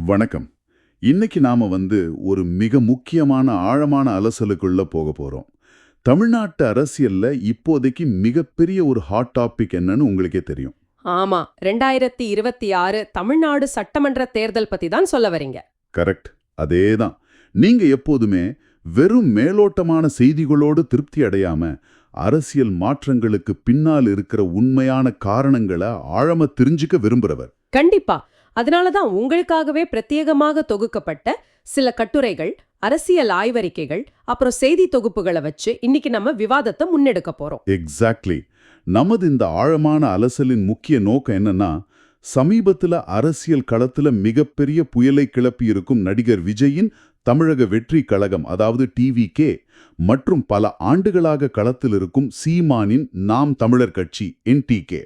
வணக்கம். இன்னைக்கு நாம ஒரு மிக முக்கியமான ஆழமான அலசலுக்குள்ள போக போறோம். தமிழ்நாட்டு அரசியல்ல இப்போதைக்கு மிகப்பெரிய ஒரு ஹாட் டாபிக் என்னன்னு உங்களுக்கே தெரியும். ஆமா, 2026 தமிழ்நாடு சட்டமன்ற தேர்தல் பத்தி தான் சொல்ல வரீங்க. கரெக்ட், அதேதான். நீங்க எப்போதுமே வெறும் மேலோட்டமான செய்திகளோடு திருப்தி அடையாம அரசியல் மாற்றங்களுக்கு பின்னால் இருக்கிற உண்மையான காரணங்களை ஆழமா தெரிஞ்சுக்க விரும்புறவர். கண்டிப்பா. அதனாலதான் உங்களுக்காகவே பிரத்யேகமாக தொகுக்கப்பட்ட சில கட்டுரைகள், அரசியல் ஆய்வறிக்கைகள், அப்புறம் செய்தி தொகுப்புகளை வச்சு இன்னைக்கு நம்ம விவாதத்தை முன்னெடுக்க போறோம். எக்ஸாக்ட்லி. நமது இந்த ஆழமான அலசலின் முக்கிய நோக்கம் என்னன்னா, சமீபத்துல அரசியல் களத்துல மிகப்பெரிய புயலை கிளப்பி இருக்கும் நடிகர் விஜயின் தமிழக வெற்றி கழகம், அதாவது டிவிகே, மற்றும் பல ஆண்டுகளாக களத்தில் இருக்கும் சீமானின் நாம் தமிழர் கட்சி என்டிகே.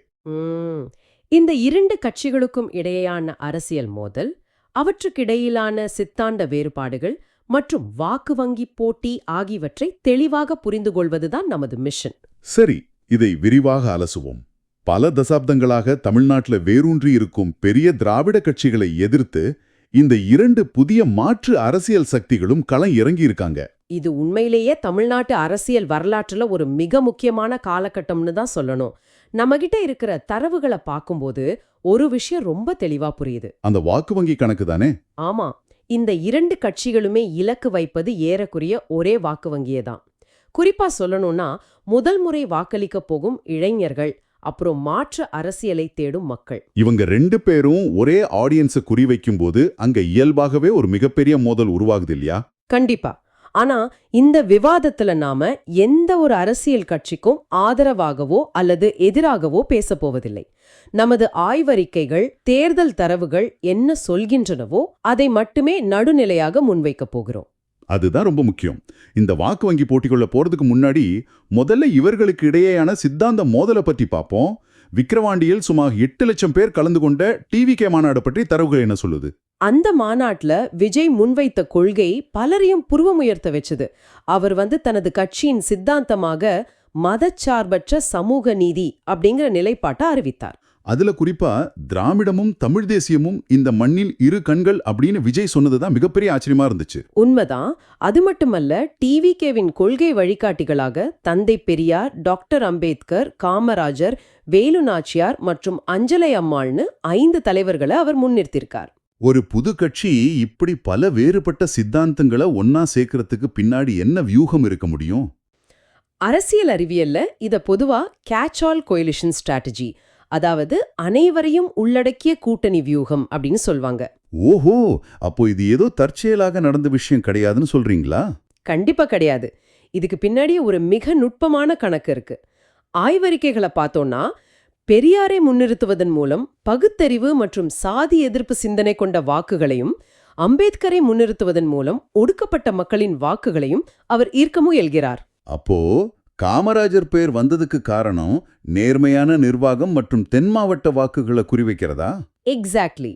இந்த இரண்டு கட்சிகளுக்கும் இடையேயான அரசியல் மோதல், அவற்றுக்கிடையிலான சித்தாந்த வேறுபாடுகள் மற்றும் வாக்கு வங்கி போட்டி ஆகியவற்றை தெளிவாக புரிந்து கொள்வதுதான் நமது மிஷன். சரி, இதை விரிவாக அலசுவோம். பல தசாப்தங்களாக தமிழ்நாட்டில் வேரூன்றி இருக்கும் பெரிய திராவிட கட்சிகளை எதிர்த்து இந்த இரண்டு புதிய மாற்று அரசியல் சக்திகளும் களம் இறங்கியிருக்காங்க. இது உண்மையிலேயே தமிழ்நாட்டு அரசியல் வரலாற்றுல ஒரு மிக முக்கியமான காலகட்டம்னு தான் சொல்லணும். நம்மகிட்ட இருக்கிற தரவுகளை பார்க்கும்போது ஒரு விஷயம் ரொம்ப தெளிவா புரியுது. அந்த வாக்கு வங்கி கணக்கு தானே? ஆமா, இந்த இரண்டு கட்சிகளுமே இலக்கு வைப்பது ஏறக்குறைய ஒரே வாக்கு வங்கியே தான். குறிப்பா சொல்லணும்னா, முதல் முறை வாக்களிக்க போகும் இளைஞர்கள், அப்புறம் மாற்று அரசியலை தேடும் மக்கள். இவங்க ரெண்டு பேரும் ஒரே ஆடியன்ஸை குறிவைக்கும் போது அங்க இயல்பாகவே ஒரு மிகப்பெரிய மோதல் உருவாகுது இல்லையா? கண்டிப்பா. ஆனா இந்த விவாதத்துல நாம எந்த ஒரு அரசியல் கட்சிக்கும் ஆதரவாகவோ அல்லது எதிராகவோ பேச போவதில்லை. நமது ஆய்வறிக்கைகள், தேர்தல் தரவுகள் என்ன சொல்கின்றனவோ அதை மட்டுமே நடுநிலையாக முன்வைக்கப் போகிறோம். அதுதான் ரொம்ப முக்கியம். இந்த வாக்கு வங்கி போட்டிக்குள்ள போறதுக்கு முன்னாடி முதல்ல இவர்களுக்கு இடையேயான சித்தாந்த மோதலை பற்றி பார்ப்போம். விக்கிரவாண்டியில் சுமார் 8 லட்சம் பேர் கலந்து கொண்ட டிவிகே மாநாடு பற்றி தரவுகள் என்ன சொல்லுது? அந்த மாநாட்டுல விஜய் முன்வைத்த கொள்கை பலரையும் புருவமுயர்த்த வச்சது. அவர் தனது கட்சியின் சித்தாந்தமாக மதச்சார்பற்ற சமூக நீதி அப்படிங்கிற நிலைப்பாட்டை அறிவித்தார். அதுல குறிப்பா திராவிடமும் தமிழ் தேசியமும் இந்த மண்ணில் இரு கண்கள் அப்படின்னு விஜய் சொன்னதுதான் மிகப்பெரிய ஆச்சரியமா இருந்துச்சு. உண்மைதான். அது மட்டுமல்ல, டிவிகேவின் கொள்கை வழிகாட்டிகளாக தந்தை பெரியார், டாக்டர் அம்பேத்கர், காமராஜர், வேலு நாச்சியார் மற்றும் அஞ்சலை அம்மாள்னு 5 தலைவர்களை அவர் முன்னிறுத்திருக்கார். ஒரு புது கட்சி இப்படி பல வேறுபட்ட சித்தாந்தங்களை ஒன்னா சேர்க்கறதுக்கு பின்னாடி என்ன வியூகம் இருக்க முடியும்? அரசியல் அறிவியல்ல இத பொதுவா கேட்ச் ஆல் கோயலிஷன் ஸ்ட்ராட்டஜி, அதாவது அனைவரையும் உள்ளடக்கிய கூட்டணி வியூகம் அப்படின்னு சொல்வாங்க. ஓஹோ, அப்போ இது ஏதோ தற்செயலாக நடந்த விஷயம் கிடையாதுன்னு சொல்றீங்களா? கண்டிப்பா கிடையாது. இதுக்கு பின்னாடி ஒரு மிக நுட்பமான கணக்கு இருக்கு. ஆய்வறிக்கைகளை பார்த்தோம்னா, பெரியாரை முன்னிறுத்துவதன் மூலம் பகுத்தறிவு மற்றும் சாதி எதிர்ப்பு சிந்தனை கொண்ட வாக்குகளையும், அம்பேத்கரை முன்னிறுத்துவதன் மூலம் ஒடுக்கப்பட்ட மக்களின் வாக்குகளையும் அவர் ஈர்க்க முயல்கிறார். அப்போ காமராஜர் பேர் வந்ததுக்கு காரணம் நேர்மையான நிர்வாகம் மற்றும் தென் மாவட்ட வாக்குகளை குறிவைக்கிறதா? எக்ஸாக்ட்லி.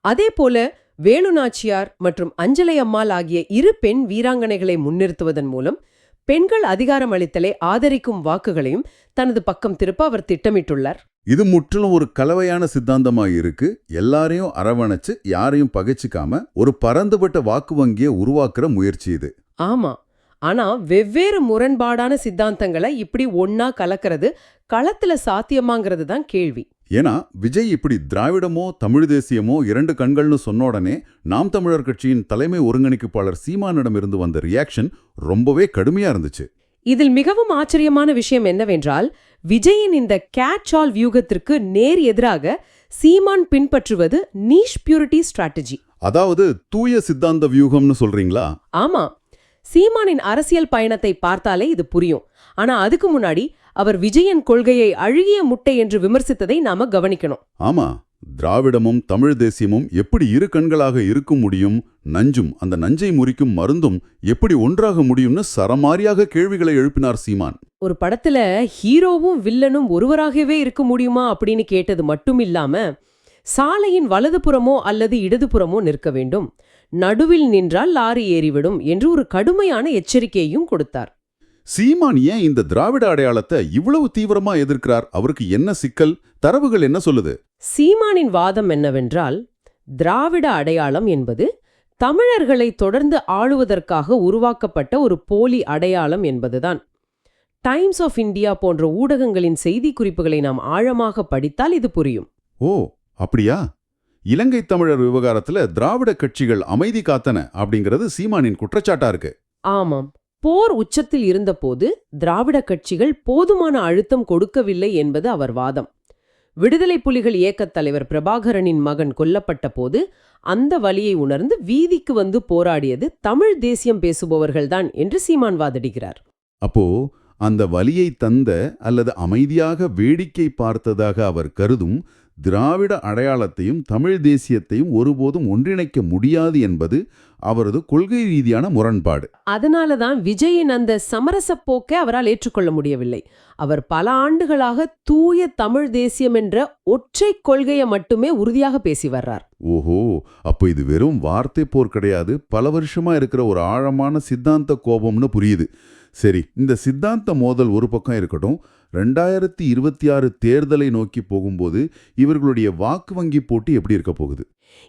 அதே போல வேலு நாச்சியார் மற்றும் அஞ்சலை அம்மாள் ஆகிய 2 பெண் வீராங்கனைகளை முன்னிறுத்துவதன் மூலம் பெண்கள் அதிகாரம் அளித்தலை ஆதரிக்கும் வாக்குகளையும் தனது பக்கம் திருப்ப அவர் திட்டமிட்டுள்ளார். இது முற்றிலும் ஒரு கலவையான சித்தாந்தமா இருக்கு. எல்லாரையும் அரவணைச்சு யாரையும் பகைச்சிக்காம ஒரு பரந்துபட்ட வாக்கு வங்கியை உருவாக்குற முயற்சி இது. ஆமா, ஆனா வெவ்வேறு முரண்பாடான சித்தாந்தங்களை இப்படி ஒன்னா கலக்கிறது களத்துல சாத்தியமாங்கிறது தான் கேள்வி. ஏன்னா விஜய் இப்படி திராவிடமோ தமிழ் தேசியமோ 2 கண்கள்னு சொன்ன உடனே நாம் தமிழர் கட்சியின் தலைமை ஒருங்கிணைப்பாளர் சீமானிடம் இருந்து வந்த ரியாக்ஷன் ரொம்பவே கடுமையா இருந்துச்சு. இதில் மிகவும் ஆச்சரியமான விஷயம் என்னவென்றால், விஜயின் இந்த கேட்ச் ஆல் வியூகத்திற்கு நேர் எதிராக சீமான் பின்பற்றுவது நீஷ் பியூரிட்டி ஸ்ட்ராட்டஜி, அதாவது தூய சித்தாந்த வியூகம்னு சொல்றீங்களா? ஆமா. சீமானின் அரசியல் பயணத்தை பார்த்தாலே இது புரியும். ஆனா அதுக்கு முன்னாடி அவர் விஜயன் கொள்கையை அழுகிய முட்டை என்று விமர்சித்ததை நாம கவனிக்கணும். ஆமா, திராவிடமும் தமிழ் தேசியமும் எப்படி இரு கண்களாக இருக்க முடியும், நஞ்சும் அந்த நஞ்சை முறிக்கும் மருந்தும் எப்படி ஒன்றாக முடியும்னு சரமாரியாக கேள்விகளை எழுப்பினார் சீமான். ஒரு படத்துல ஹீரோவும் வில்லனும் ஒருவராகவே இருக்க முடியுமா அப்படின்னு கேட்டது மட்டும் இல்லாம, சாலையின் வலதுபுறமோ அல்லது இடதுபுறமோ நிற்க வேண்டும், நடுவில் நின்றால் லாரி ஏறிவிடும் என்று ஒரு கடுமையான எச்சரிக்கையையும் கொடுத்தார். சீமான் ஏன் இந்த திராவிட அடையாளத்தை இவ்வளவு தீவிரமா எதிர்க்கிறார்? அவருக்கு என்ன சிக்கல்? தரவுகள் என்ன சொல்லுது? சீமானின் வாதம் என்னவென்றால், திராவிட அடையாளம் என்பது தமிழர்களை தொடர்ந்து ஆளுவதற்காக உருவாக்கப்பட்ட ஒரு போலி அடையாளம் என்பதுதான். டைம்ஸ் ஆஃப் இந்தியா போன்ற ஊடகங்களின் செய்திக்குறிப்புகளை நாம் ஆழமாக படித்தால் இது புரியும். ஓ, அப்படியா? இலங்கை தமிழர் விவகாரத்துல திராவிட கட்சிகள் அமைதி காத்தன அப்படிங்கிறது சீமானின் குற்றச்சாட்டா இருக்கு. ஆமாம், போர் உச்சத்தில் இருந்தபோது திராவிட கட்சிகள் போதுமான அழுத்தம் கொடுக்கவில்லை என்பது அவர் வாதம். விடுதலை புலிகள் இயக்கத் தலைவர் பிரபாகரனின் மகன் கொல்லப்பட்ட போது அந்த வலியை உணர்ந்து வீதிக்கு வந்து போராடியது தமிழ் தேசியம் பேசுபவர்கள்தான் என்று சீமான் வாதிடுகிறார். அப்போ அந்த வலியை தந்த அல்லது அமைதியாக வேடிக்கை பார்த்ததாக அவர் கருதும் திராவிட அடையாளத்தையும் தமிழ் தேசியத்தையும் ஒருபோதும் ஒன்றிணைக்க முடியாது என்பது அவரது கொள்கை ரீதியான முரண்பாடு. அதனாலதான் விஜயின் அந்த சமரச போக்கை அவரால் ஏற்றுக்கொள்ள முடியவில்லை. அவர் பல ஆண்டுகளாக தூய தமிழ் தேசியம் என்ற ஒற்றை கொள்கையை மட்டுமே உறுதியாக பேசி வர்றார். ஓஹோ, அப்போ இது வெறும் வார்த்தை போர் கிடையாது, பல வருஷமா இருக்கிற ஒரு ஆழமான சித்தாந்த கோபம்னு புரியுது. சரி, இந்த சித்தாந்த மோதல் ஒரு பக்கம் இருக்கட்டும். 2026 தேர்தலை நோக்கி போகும்போது இவர்களுடைய வாக்கு வங்கி போட்டி எப்படி இருக்க போகுது?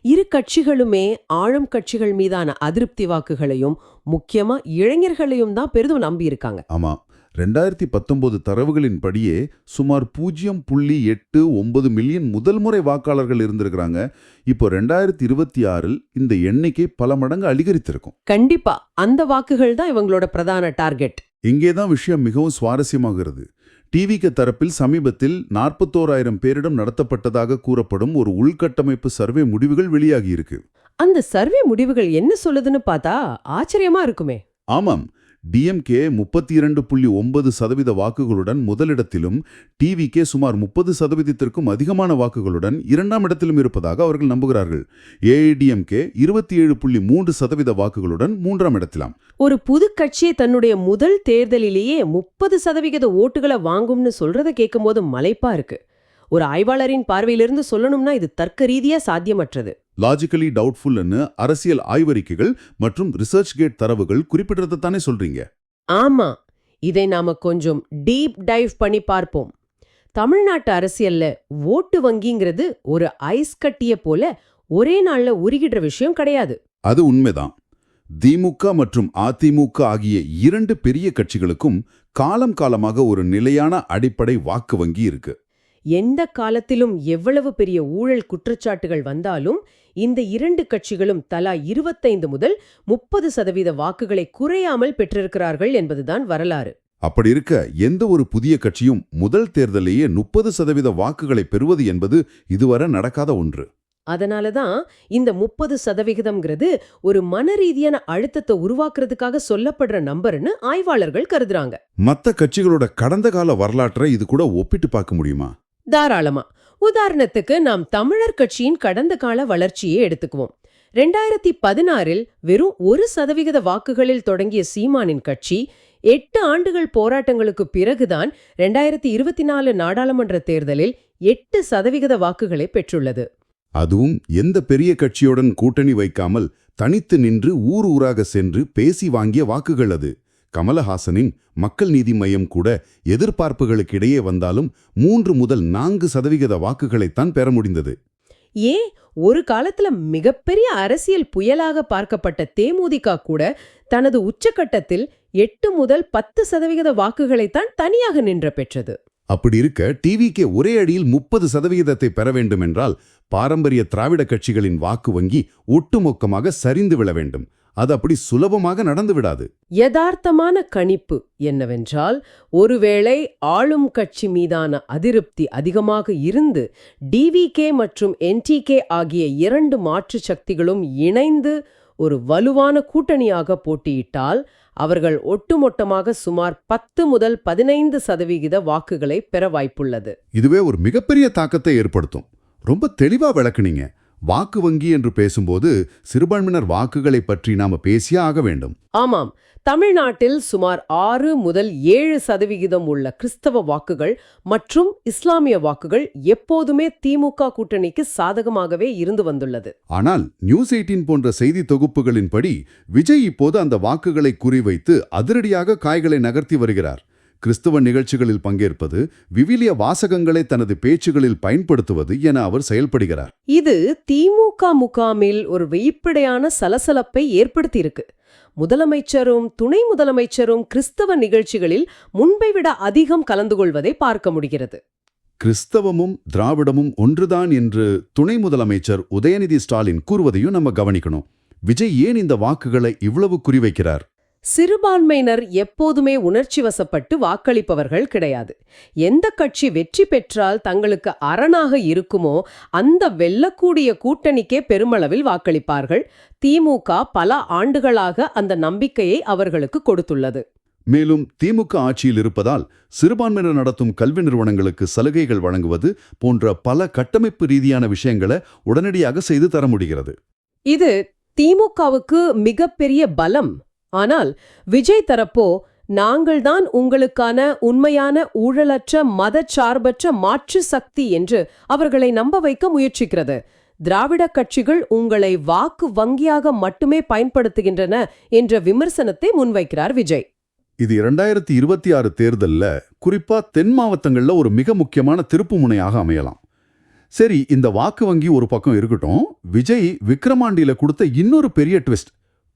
இரு கட்சிகளுமே ஆளும் கட்சிகள் மீதான அதிருப்தி வாக்குகளையும் முக்கியமா இளைஞர்களையும் தான் பெரிதும் நம்பியிருக்காங்க. ஆமா, 2019 தரவுகளின் படியே சுமார் 0.89 மில்லியன் முதல் முறை வாக்காளர்கள் இருந்திருக்கிறாங்க. இப்போ 2026 இந்த எண்ணிக்கை பல மடங்கு அதிகரித்திருக்கும். கண்டிப்பா அந்த வாக்குகள் தான் இவங்களோட பிரதான டார்கெட். இங்கேதான் விஷயம் மிகவும் சுவாரஸ்யமாகிறது. டிவிக்கு தரப்பில் சமீபத்தில் 41,000 பேரிடம் நடத்தப்பட்டதாக கூறப்படும் ஒரு உள்கட்டமைப்பு சர்வே முடிவுகள் வெளியாகியிருக்கு. அந்த சர்வே முடிவுகள் என்ன சொல்லுதுன்னு பார்த்தா ஆச்சரியமா இருக்குமே. ஆமாம், டிஎம்கே 32.9% வாக்குகளுடன் முதலிடத்திலும் டிவிகே சுமார் 30%த்திற்கும் அதிகமான வாக்குகளுடன் இரண்டாம் இடத்திலும் இருப்பதாக அவர்கள் நம்புகிறார்கள். ஏஐடிஎம்கே 27.3% வாக்குகளுடன் மூன்றாம் இடத்திலாம். ஒரு புது கட்சி தன்னுடைய முதல் தேர்தலிலேயே 30% ஓட்டுகளை வாங்கும்னு சொல்றத கேட்கும்போது மலைப்பா இருக்கு. ஒரு ஆய்வாளரின் பார்வையிலிருந்து சொல்லணும்னா இது தர்க்க ரீதியா சாத்தியமற்றது. லாஜிக்கலி டவுட்ஃபுல்னு அரசியல் ஆய்வறிக்கைகள் மற்றும் ரிசர்ச் கேட் தரவுகள் குறிப்பிட்டதைத்தானே சொல்றீங்க? ஆமா, இதை நாம கொஞ்சம் டீப் டைவ் பண்ணி பார்ப்போம். தமிழ்நாட்டு அரசியல்ல ஓட்டு வங்கிங்கிறது ஒரு ஐஸ் கட்டிய போல ஒரே நாள்ல உருகிடுற விஷயம் கிடையாது. அது உண்மைதான். திமுக மற்றும் அதிமுக ஆகிய இரண்டு பெரிய கட்சிகளுக்கும் காலம் காலமாக ஒரு நிலையான அடிப்படை வாக்கு வங்கி இருக்கு. எந்த காலத்திலும் எவ்வளவு பெரிய ஊழல் குற்றச்சாட்டுகள் வந்தாலும் இந்த இரண்டு கட்சிகளும் தலா 25 முதல் 30% வாக்குகளை குறையாமல் பெற்றிருக்கிறார்கள் என்பதுதான் வரலாறு. அப்படி இருக்க எந்த ஒரு புதிய கட்சியும் முதல் தேர்தலேயே 30% வாக்குகளை பெறுவது என்பது இதுவரை நடக்காத ஒன்று. அதனாலதான் இந்த 30%ங்கிறது ஒரு மனரீதியான அழுத்தத்தை உருவாக்குறதுக்காக சொல்லப்படுற நம்பர்னு ஆய்வாளர்கள் கருதுறாங்க. மற்ற கட்சிகளோட கடந்த கால வரலாற்றை இது கூட ஒப்பிட்டு பார்க்க முடியுமா? தாராளமா. உதாரணத்துக்கு நாம் தமிழர் கட்சியின் கடந்த கால வளர்ச்சியை எடுத்துக்குவோம். 2016 வெறும் 1% வாக்குகளில் தொடங்கிய சீமானின் கட்சி 8 ஆண்டுகள் போராட்டங்களுக்கு பிறகுதான் 2024 நாடாளுமன்ற தேர்தலில் 8% வாக்குகளை பெற்றுள்ளது. அதுவும் எந்த பெரிய கட்சியுடன் கூட்டணி வைக்காமல் தனித்து நின்று ஊர் ஊராக சென்று பேசி வாங்கிய வாக்குகள் அது. கமலஹாசனின் மக்கள் நீதி மய்யம் கூட எதிர்பார்ப்புகளுக்கிடையே வந்தாலும் 3 முதல் 4% வாக்குகளைத்தான் பெற முடிந்தது. ஏன் ஒரு காலத்துல மிகப்பெரிய அரசியல் புயலாக பார்க்கப்பட்ட தேமுதிக கூட தனது உச்சகட்டத்தில் 8 முதல் 10% வாக்குகளைத்தான் தனியாக நின்ற பெற்றது. அப்படி இருக்க டிவிக்கு ஒரே அடியில் 30% பெற வேண்டுமென்றால் பாரம்பரிய திராவிட கட்சிகளின் வாக்கு வங்கி ஒட்டுமொத்தமாக சரிந்து விழ வேண்டும். அது அப்படி சுலபமாக நடந்து விடாது. யதார்த்தமான கணிப்பு என்னவென்றால், ஒருவேளை ஆளும் கட்சி மீதான அதிருப்தி அதிகமாக இருந்து டிவிகே மற்றும் என்டிகே ஆகிய இரண்டு மாற்று சக்திகளும் இணைந்து ஒரு வலுவான கூட்டணியாக போட்டியிட்டால் அவர்கள் ஒட்டுமொத்தமாக சுமார் 10 முதல் 15% வாக்குகளை பெற வாய்ப்புள்ளது. இதுவே ஒரு மிகப்பெரிய தாக்கத்தை ஏற்படுத்தும். ரொம்ப தெளிவா விளக்குனீங்க. வாக்கு வங்கி என்று பேசும்போது சிறுபான்மையினர் வாக்குகளை பற்றி நாம பேசியே ஆக வேண்டும். ஆமாம், தமிழ்நாட்டில் சுமார் 6 முதல் 7% உள்ள கிறிஸ்தவ வாக்குகள் மற்றும் இஸ்லாமிய வாக்குகள் எப்போதுமே திமுக கூட்டணிக்கு சாதகமாகவே இருந்து வந்துள்ளது. ஆனால் நியூஸ் 18 போன்ற செய்தி தொகுப்புகளின்படி விஜய் இப்போது அந்த வாக்குகளை குறிவைத்து அதிரடியாக காய்களை நகர்த்தி வருகிறார். கிறிஸ்தவ நிகழ்ச்சிகளில் பங்கேற்பது, விவிலிய வாசகங்களை தனது பேச்சுகளில் பயன்படுத்துவது என அவர் செயல்படுகிறார். இது திமுக முகாமில் ஒரு வெளிப்படையான சலசலப்பை ஏற்படுத்தியிருக்கு. முதலமைச்சரும் துணை முதலமைச்சரும் கிறிஸ்தவ நிகழ்ச்சிகளில் முன்பை விட அதிகம் கலந்து கொள்வதை பார்க்க முடிகிறது. கிறிஸ்தவமும் திராவிடமும் ஒன்றுதான் என்று துணை முதலமைச்சர் உதயநிதி ஸ்டாலின் கூறுவதையும் நம்ம கவனிக்கணும். விஜய் ஏன் இந்த வாக்குகளை இவ்வளவு குறிவைக்கிறார்? சிறுபான்மையினர் எப்போதுமே உணர்ச்சி வசப்பட்டு வாக்களிப்பவர்கள் கிடையாது. எந்த கட்சி வெற்றி பெற்றால் தங்களுக்கு அரணாக இருக்குமோ அந்த வெல்லக்கூடிய கூட்டணிக்கே பெருமளவில் வாக்களிப்பார்கள். திமுக பல ஆண்டுகளாக அந்த நம்பிக்கையை அவர்களுக்கு கொடுத்துள்ளது. மேலும் திமுக ஆட்சியில் இருப்பதால் சிறுபான்மையினர் நடத்தும் கல்வி நிறுவனங்களுக்கு சலுகைகள் வழங்குவது போன்ற பல கட்டமைப்பு ரீதியான விஷயங்களை உடனடியாக செய்து தர முடிகிறது. இது திமுகவுக்கு மிகப்பெரிய பலம். ஆனால் விஜய் தரப்போ நாங்கள்தான் உங்களுக்கான உண்மையான ஊழலற்ற மதச்சார்பற்ற மாற்று சக்தி என்று அவர்களை நம்ப வைக்க முயற்சிக்கிறது. திராவிட கட்சிகள் உங்களை வாக்கு வங்கியாக மட்டுமே பயன்படுத்துகின்றன என்ற விமர்சனத்தை முன்வைக்கிறார் விஜய். இது 2026 தேர்தல்ல குறிப்பா தென் மாவட்டங்கள்ல ஒரு மிக முக்கியமான திருப்பு முனையாக அமையலாம். சரி, இந்த வாக்கு வங்கி ஒரு பக்கம் இருக்கட்டும். விஜய் விக்கிரமாண்டியில கொடுத்த இன்னொரு பெரிய ட்விஸ்ட்,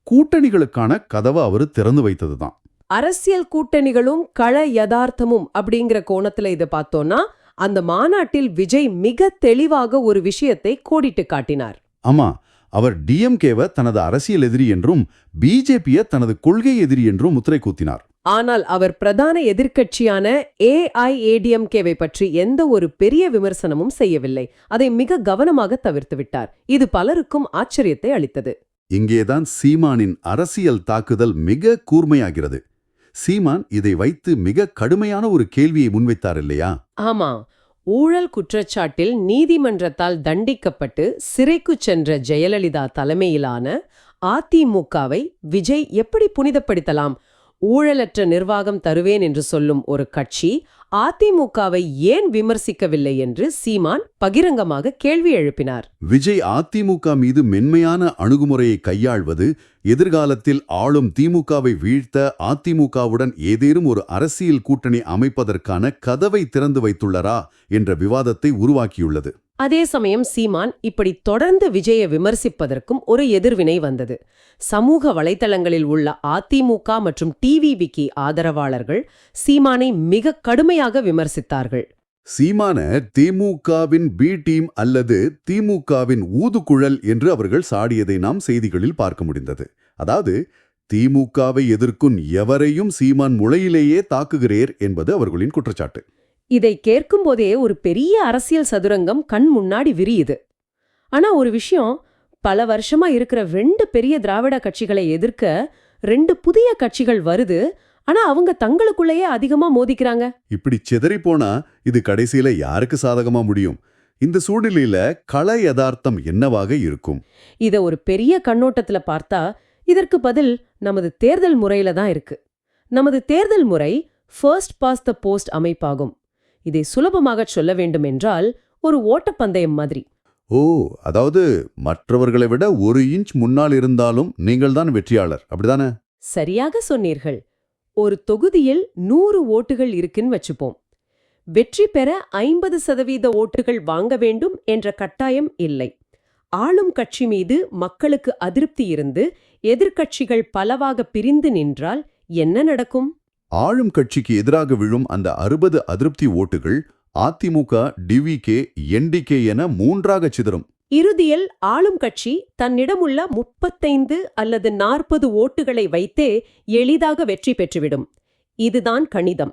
கூட்டணிகளுக்கான கதவை அவரு திறந்து வைத்ததுதான். அரசியல் கூட்டணிகளும் கள யதார்த்தமும் அப்படிங்கிற கோணத்துல இதை பார்த்தோம்னா அந்த மாநாட்டில் விஜய் மிக தெளிவாக ஒரு விஷயத்தை கோடிட்டு காட்டினார். ஆமா, அவர் டிஎம்கேவை தனது அரசியல் எதிரி என்றும் பிஜேபியை தனது கொள்கை எதிரி என்றும் முத்திரை குத்தினார். ஆனால் அவர் பிரதான எதிர்க்கட்சியான ஏஐஏடிஎம்கேவை பற்றி எந்த ஒரு பெரிய விமர்சனமும் செய்யவில்லை. அதை மிக கவனமாக தவிர்த்து விட்டார். இது பலருக்கும் ஆச்சரியத்தை அளித்தது. இங்கேதான் சீமானின் அரசியல் தாக்குதல் மிக கூர்மையாகிறது. சீமான் இதை வைத்து மிக கடுமையான ஒரு கேள்வியை முன்வைத்தார் இல்லையா? ஆமா, ஊழல் குற்றச்சாட்டில் நீதிமன்றத்தால் தண்டிக்கப்பட்டு சிறைக்கு சென்ற ஜெயலலிதா தலைமையிலான அதிமுகவை விஜய் எப்படி புனிதப்படுத்தலாம்? ஊழலற்ற நிர்வாகம் தருவேன் என்று சொல்லும் ஒரு கட்சி அதிமுகவை ஏன் விமர்சிக்கவில்லை என்று சீமான் பகிரங்கமாக கேள்வி எழுப்பினார். விஜய் அதிமுக மீது மென்மையான அணுகுமுறையை கையாள்வது எதிர்காலத்தில் ஆளும் திமுகவை வீழ்த்த அதிமுகவுடன் ஏதேனும் ஒரு அரசியல் கூட்டணி அமைப்பதற்கான கதவை திறந்து வைத்துள்ளரா என்ற விவாதத்தை உருவாக்கியுள்ளது. அதே சமயம் சீமான் இப்படி தொடர்ந்து விஜயை விமர்சிப்பதற்கும் ஒரு எதிர்வினை வந்தது. சமூக வலைத்தளங்களில் உள்ள அதிமுக மற்றும் டிவிவிக்கு ஆதரவாளர்கள் சீமானை மிக கடுமையாக விமர்சித்தார்கள். சீமான திமுகவின் பி டீம் அல்லது திமுகவின் ஊதுகுழல் என்று அவர்கள் சாடியதை நாம் செய்திகளில் பார்க்க முடிந்தது. அதாவது, திமுகவை எதிர்க்கும் எவரையும் சீமான் முளையிலேயே தாக்குகிறேர் என்பது அவர்களின் குற்றச்சாட்டு. இதை கேட்கும்போதே ஒரு பெரிய அரசியல் சதுரங்கம் கண் முன்னாடி விரியுது. ஆனா ஒரு விஷயம், பல வருஷமா இருக்கிற 2 பெரிய திராவிட கட்சிகளை எதிர்க்க 2 புதிய கட்சிகள் வருது. ஆனா அவங்க தங்களுக்குள்ளேயே அதிகமா மோதிக்கிறாங்க. இப்படி சிதறி போனா இது கடைசியில யாருக்கு சாதகமா முடியும்? இந்த சூழ்நிலையில கள யதார்த்தம் என்னவாக இருக்கும்? இத ஒரு பெரிய கண்ணோட்டத்துல பார்த்தா இதற்கு பதில் நமது தேர்தல் முறையில தான் இருக்கு. நமது தேர்தல் முறை ஃபர்ஸ்ட் பாஸ்ட் த போஸ்ட் அமைப்பாகும். இதை சுலபமாக சொல்ல வேண்டும் என்றால் ஒரு ஓட்டப்பந்தயம் மாதிரி. ஓ, அதாவது மற்றவர்களை விட 1 இன்ச் முன்னால் இருந்தாலும் நீங்கள்தான் வெற்றியாளர், அப்படிதானே? சரியாக சொன்னீர்கள். ஒரு தொகுதியில் 100 ஓட்டுகள் இருக்குன்னு வச்சுப்போம். வெற்றி பெற 50% ஓட்டுகள் வாங்க வேண்டும் என்ற கட்டாயம் இல்லை. ஆளும் கட்சி மீது மக்களுக்கு அதிருப்தி இருந்து எதிர்க்கட்சிகள் பலவாக பிரிந்து நின்றால் என்ன நடக்கும்? ஆளும் கட்சிக்கு எதிராக விழும் அந்த 60 அதிருப்தி ஓட்டுகள் அதிமுக, டிவிகே, என்டிகே என 3ஆக சிதறும். இறுதியில் ஆளும் கட்சி தன்னிடமுள்ள 35 அல்லது 40 ஓட்டுகளை வைத்தே எளிதாக வெற்றி பெற்றுவிடும். இதுதான் கணிதம்.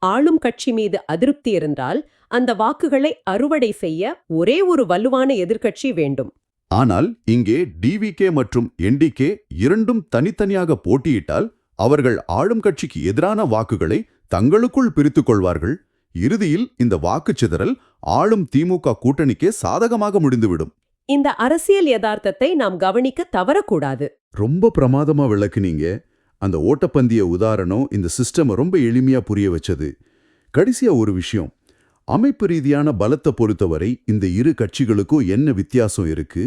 ஆளும் கட்சி மீது அதிருப்தி இருந்தால் அந்த வாக்குகளை அறுவடை செய்ய ஒரே ஒரு வலுவான எதிர்க்கட்சி வேண்டும். ஆனால் இங்கே டிவிகே மற்றும் என்டிகே இரண்டும் தனித்தனியாக போட்டியிட்டால் அவர்கள் ஆளும் கட்சிக்கு எதிரான வாக்குகளை தங்களுக்குள் பிரித்துக் கொள்வார்கள். இறுதியில் இந்த வாக்குச்சிதறல் ஆளும் திமுக கூட்டணிக்கே சாதகமாக முடிந்துவிடும். இந்த அரசியல் யதார்த்தத்தை நாம் கவனிக்க தவறக்கூடாது. ரொம்ப பிரமாதமா விளக்குனீங்க. அந்த ஓட்டப்பந்தய உதாரணம் இந்த சிஸ்டம் ரொம்ப எளிமையா புரிய வச்சது. கடைசியா ஒரு விஷயம், அமைப்பு ரீதியான பலத்தை பொறுத்தவரை இந்த இரு கட்சிகளுக்கும் என்ன வித்தியாசம் இருக்கு?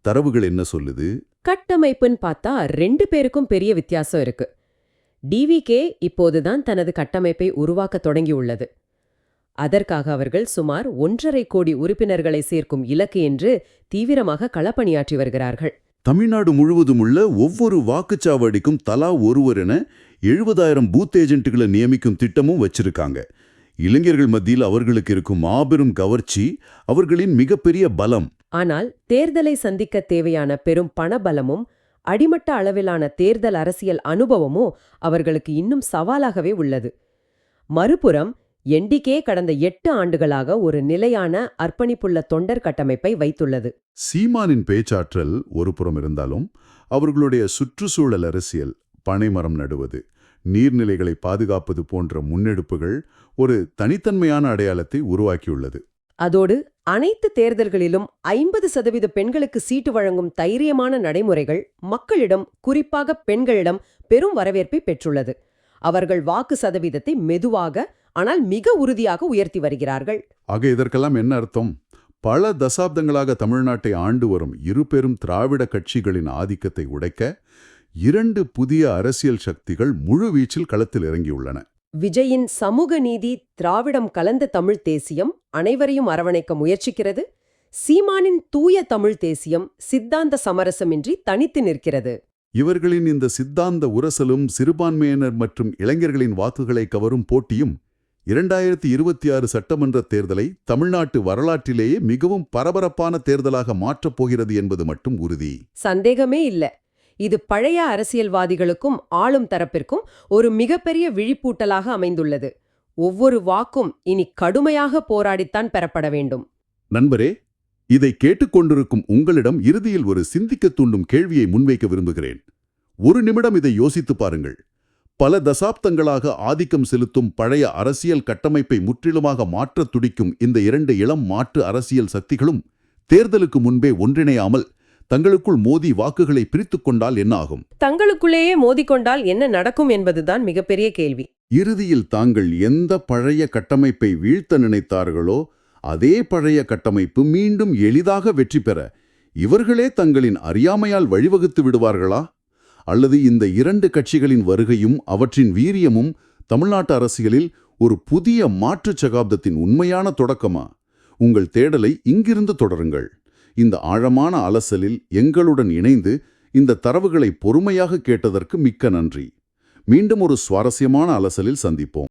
தரவுகள் என்ன சொல்லுது? கட்டமைப்புன்னு பார்த்தா 2 பேருக்கும் பெரிய வித்தியாசம் இருக்கு. டிவிகே இப்போதுதான் தனது கட்டமைப்பை உருவாக்கத் தொடங்கியுள்ளது. அதற்காக அவர்கள் சுமார் 1.5 கோடி உறுப்பினர்களை சேர்க்கும் இலக்கு என்று தீவிரமாக களப்பணியாற்றி வருகிறார்கள். தமிழ்நாடு முழுவதும் உள்ள ஒவ்வொரு வாக்குச்சாவடிக்கும் தலா ஒருவர் என 70,000 பூத் ஏஜென்ட்டுகளை நியமிக்கும் திட்டமும் வச்சிருக்காங்க. இளைஞர்கள் மத்தியில் அவர்களுக்கு இருக்கும் மாபெரும் கவர்ச்சி அவர்களின் மிகப்பெரிய பலம். ஆனால் தேர்தலை சந்திக்க தேவையான பெரும் பணபலமும் அடிமட்ட அளவிலான தேர்தல் அரசியல் அனுபவமும் அவர்களுக்கு இன்னும் சவாலாகவே உள்ளது. மறுபுறம் என்டிகே கடந்த 8 ஆண்டுகளாக ஒரு நிலையான அர்ப்பணிப்புள்ள தொண்டர் கட்டமைப்பை வைத்துள்ளது. சீமானின் பேச்சாற்றல் ஒரு புறம் இருந்தாலும் அவர்களுடைய சுற்றுச்சூழல் அரசியல், பனைமரம் நடுவது, நீர்நிலைகளை பாதுகாப்பது போன்ற முன்னெடுப்புகள் ஒரு தனித்தன்மையான அடையாளத்தை உருவாக்கியுள்ளது. அதோடு அனைத்து தேர்தல்களிலும் 50% பெண்களுக்கு சீட்டு வழங்கும் தைரியமான நடைமுறைகள் மக்களிடம், குறிப்பாக பெண்களிடம் பெரும் வரவேற்பை பெற்றுள்ளது. அவர்கள் வாக்கு சதவீதத்தை மெதுவாக ஆனால் மிக உறுதியாக உயர்த்தி வருகிறார்கள். ஆக இதற்கெல்லாம் என்ன அர்த்தம்? பல தசாப்தங்களாக தமிழ்நாட்டை ஆண்டு வரும் இரு பெரும் திராவிட கட்சிகளின் ஆதிக்கத்தை உடைக்க 2 புதிய அரசியல் சக்திகள் முழுவீச்சில் களத்தில் இறங்கியுள்ளன. விஜயின் சமூக நீதி, திராவிடம் கலந்த தமிழ் தேசியம் அனைவரையும் அரவணைக்க முயற்சிக்கிறது. சீமானின் தூய தமிழ் தேசியம் சித்தாந்த சமரசமின்றி தனித்து நிற்கிறது. இவர்களின் இந்த சித்தாந்த உரசலும் சிறுபான்மையினர் மற்றும் இளைஞர்களின் வாக்குகளை கவரும் போட்டியும் 2026 சட்டமன்ற தேர்தலை தமிழ்நாட்டு வரலாற்றிலேயே மிகவும் பரபரப்பான தேர்தலாக மாற்றப் போகிறது என்பது மட்டும் உறுதி. சந்தேகமே இல்ல. இது பழைய அரசியல்வாதிகளுக்கும் ஆளும் தரப்பிற்கும் ஒரு மிகப்பெரிய விழிப்பூட்டலாக அமைந்துள்ளது. ஒவ்வொரு வாக்கும் இனி கடுமையாக போராடித்தான் பெறப்பட வேண்டும். நண்பரே, இதை கேட்டுக்கொண்டிருக்கும் உங்களிடம் இறுதியில் ஒரு சிந்திக்கத் தூண்டும் கேள்வியை முன்வைக்க விரும்புகிறேன். ஒரு நிமிடம் இதை யோசித்து பாருங்கள். பல தசாப்தங்களாக ஆதிக்கம் செலுத்தும் பழைய அரசியல் கட்டமைப்பை முற்றிலுமாக மாற்றத் துடிக்கும் இந்த 2 இளம் மாற்று அரசியல் சக்திகளும் தேர்தலுக்கு முன்பே ஒன்றிணையாமல் தங்களுக்குள் மோதி வாக்குகளை பிரித்துக் கொண்டால் என்ன ஆகும்? தங்களுக்குள்ளேயே மோதிக்கொண்டால் என்ன நடக்கும் என்பதுதான் மிகப்பெரிய கேள்வி. இறுதியில் தாங்கள் எந்த பழைய கட்டமைப்பை வீழ்த்த நினைத்தார்களோ அதே பழைய கட்டமைப்பு மீண்டும் எளிதாக வெற்றி பெற இவர்களே தங்களின் அறியாமையால் வழிவகுத்து விடுவார்களா? அல்லது இந்த 2 கட்சிகளின் வருகையும் அவற்றின் வீரியமும் தமிழ்நாட்டு அரசியலில் ஒரு புதிய மாற்றுச் சகாப்தத்தின் உண்மையான தொடக்கமா? உங்கள் தேடலை இங்கிருந்து தொடருங்கள். இந்த ஆழமான அலசலில் எங்களுடன் இணைந்து இந்த தரவுகளை பொறுமையாக கேட்டதற்கு மிக்க நன்றி. மீண்டும் ஒரு சுவாரஸ்யமான அலசலில் சந்திப்போம்.